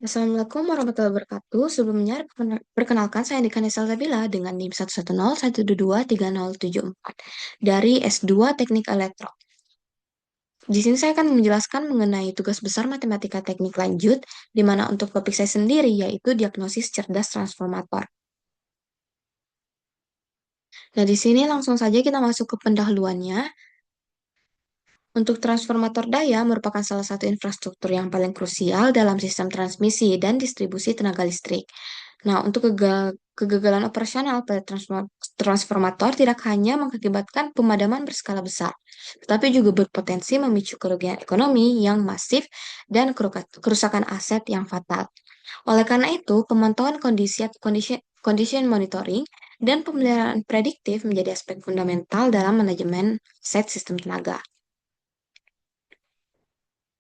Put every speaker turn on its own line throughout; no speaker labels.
Assalamualaikum warahmatullahi wabarakatuh. Sebelumnya, perkenalkan saya Andika Nesa Sabila dengan NIM 11012130074 dari S2 Teknik Elektro. Di sini saya akan menjelaskan mengenai tugas besar matematika teknik lanjut, di mana untuk topik saya sendiri yaitu diagnosis cerdas transformator. Nah, di sini langsung saja kita masuk ke pendahuluannya. Untuk transformator daya merupakan salah satu infrastruktur yang paling krusial dalam sistem transmisi dan distribusi tenaga listrik. Nah, untuk kegagalan operasional pada transformator tidak hanya mengakibatkan pemadaman berskala besar, tetapi juga berpotensi memicu kerugian ekonomi yang masif dan kerusakan aset yang fatal. Oleh karena itu, pemantauan condition monitoring dan pemeliharaan prediktif menjadi aspek fundamental dalam manajemen aset sistem tenaga.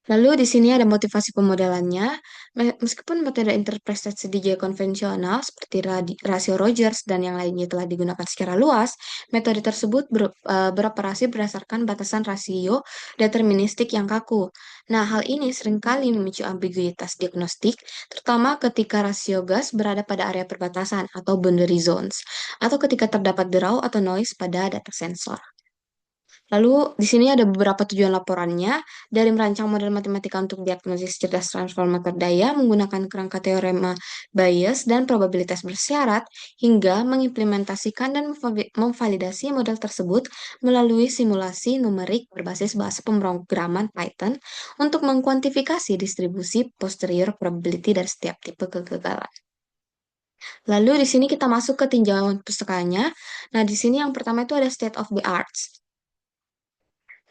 Lalu di sini ada motivasi pemodelannya. Meskipun metode interpretasi DJ konvensional seperti rasio Rogers dan yang lainnya telah digunakan secara luas, metode tersebut beroperasi berdasarkan batasan rasio deterministik yang kaku. Nah, hal ini seringkali memicu ambiguitas diagnostik, terutama ketika rasio gas berada pada area perbatasan atau boundary zones, atau ketika terdapat derau atau noise pada data sensor. Lalu di sini ada beberapa tujuan laporannya dari merancang model matematika untuk diagnosis cerdas transformator daya menggunakan kerangka teorema Bayes dan probabilitas bersyarat hingga mengimplementasikan dan memvalidasi model tersebut melalui simulasi numerik berbasis bahasa pemrograman Python untuk mengkuantifikasi distribusi posterior probability dari setiap tipe kegagalan. Lalu di sini kita masuk ke tinjauan pustakanya. Nah, di sini yang pertama itu ada state of the arts.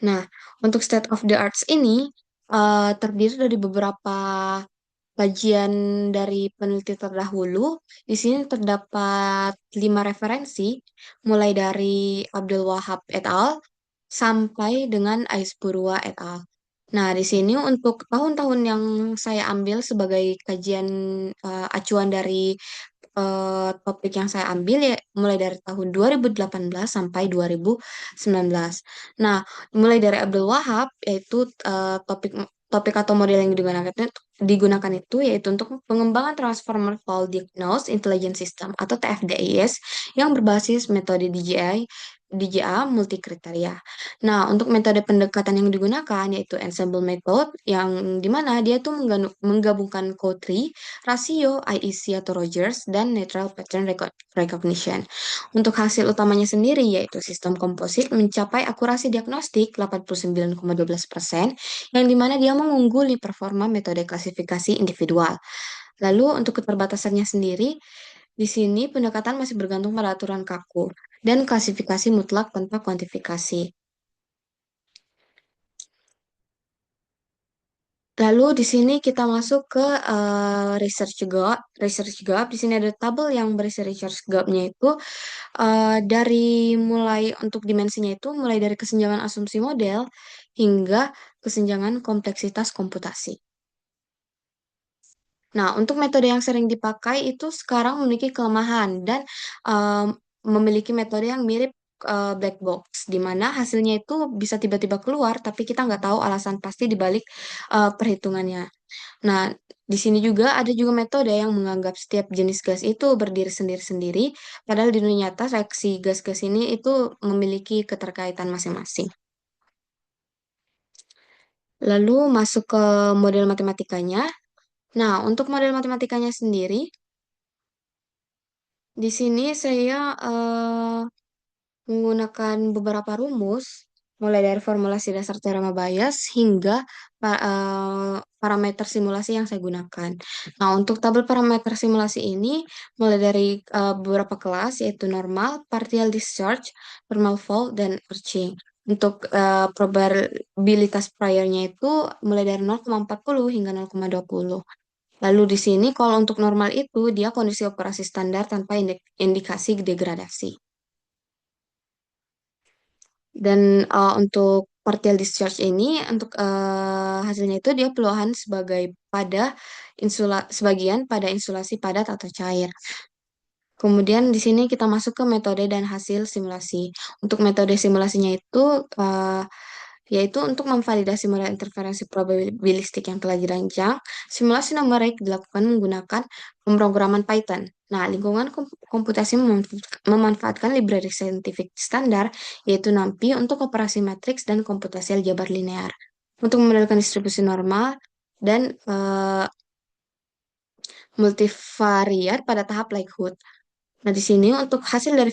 Nah, untuk state of the arts ini terdiri dari beberapa kajian dari peneliti terdahulu. Di sini terdapat 5 referensi, mulai dari Abdul Wahab et al. Sampai dengan Ais Purwa et al. Nah, di sini untuk tahun-tahun yang saya ambil sebagai kajian acuan dari topik yang saya ambil ya mulai dari tahun 2018 sampai 2019. Nah, mulai dari Abdul Wahab yaitu topik topik atau model yang digunakan itu yaitu untuk pengembangan Transformer Fault Diagnosed Intelligent System atau TFDIS yang berbasis metode DGA multikriteria. Nah, untuk metode pendekatan yang digunakan yaitu ensemble method yang dimana dia tuh menggabungkan code tree, rasio, IEC atau Rogers, dan natural pattern recognition. Untuk hasil utamanya sendiri yaitu sistem komposit mencapai akurasi diagnostik 89,12%, yang dimana dia mengungguli performa metode klasifikasi individual. Lalu untuk keterbatasannya sendiri, di sini pendekatan masih bergantung pada aturan kaku dan klasifikasi mutlak tanpa kuantifikasi. Lalu di sini kita masuk ke research gap. Research gap di sini ada tabel yang berisi research gapnya itu dari mulai untuk dimensinya itu mulai dari kesenjangan asumsi model hingga kesenjangan kompleksitas komputasi. Nah, untuk metode yang sering dipakai itu sekarang memiliki kelemahan dan um, memiliki metode yang mirip black box, di mana hasilnya itu bisa tiba-tiba keluar, tapi kita nggak tahu alasan pasti di balik perhitungannya. Nah, di sini juga ada juga metode yang menganggap setiap jenis gas itu berdiri sendiri-sendiri, padahal di dunia nyata reaksi gas-gas ini itu memiliki keterkaitan masing-masing. Lalu masuk ke model matematikanya. Nah, untuk model matematikanya sendiri, di sini saya menggunakan beberapa rumus, mulai dari formulasi dasar teorema Bayes hingga parameter simulasi yang saya gunakan. Nah, untuk tabel parameter simulasi ini, mulai dari beberapa kelas, yaitu normal, partial discharge, thermal fault, dan arcing. Untuk probabilitas priornya itu mulai dari 0,40 hingga 0,20. Lalu di sini kalau untuk normal itu dia kondisi operasi standar tanpa indikasi degradasi. Dan untuk partial discharge ini untuk hasilnya itu dia peluhan sebagian pada insulasi padat atau cair. Kemudian di sini kita masuk ke metode dan hasil simulasi. Untuk metode simulasinya itu yaitu untuk memvalidasi model interferensi probabilistik yang telah dirancang, simulasi numerik dilakukan menggunakan pemrograman Python. Nah, lingkungan komputasi memanfaatkan library saintifik standar, yaitu NumPy untuk operasi matriks dan komputasi aljabar linear. Untuk memodelkan distribusi normal dan multivariat pada tahap likelihood. Nah, di sini untuk hasil dari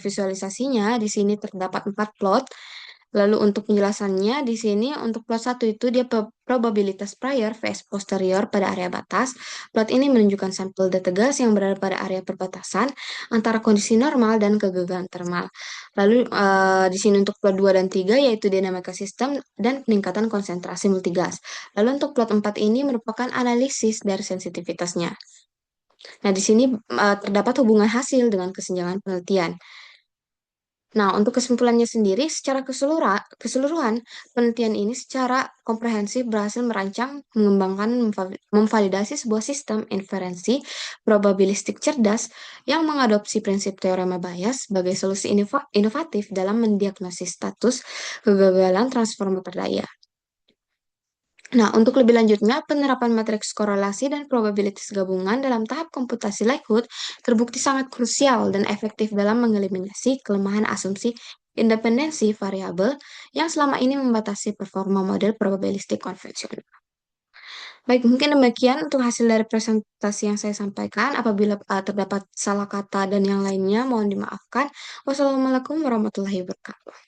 visualisasinya, di sini terdapat 4 plot. Lalu untuk penjelasannya, di sini untuk plot satu itu dia probabilitas prior vs posterior pada area batas. Plot ini menunjukkan sampel data gas yang berada pada area perbatasan antara kondisi normal dan kegagalan thermal. Lalu di sini untuk plot 2 dan 3 yaitu dinamika sistem dan peningkatan konsentrasi multigas. Lalu untuk plot 4 ini merupakan analisis dari sensitivitasnya. Nah, di sini terdapat hubungan hasil dengan kesenjangan penelitian. Nah, untuk kesimpulannya sendiri, secara keseluruhan, penelitian ini secara komprehensif berhasil merancang, mengembangkan, memvalidasi sebuah sistem inferensi probabilistik cerdas yang mengadopsi prinsip teorema Bayes sebagai solusi inovatif dalam mendiagnosis status kegagalan transformator daya. Nah, untuk lebih lanjutnya, penerapan matriks korelasi dan probabilitas gabungan dalam tahap komputasi likelihood terbukti sangat krusial dan efektif dalam mengeliminasi kelemahan asumsi independensi variabel yang selama ini membatasi performa model probabilistik konvensional. Baik, mungkin demikian untuk hasil dari presentasi yang saya sampaikan. Apabila terdapat salah kata dan yang lainnya, mohon dimaafkan. Wassalamualaikum warahmatullahi wabarakatuh.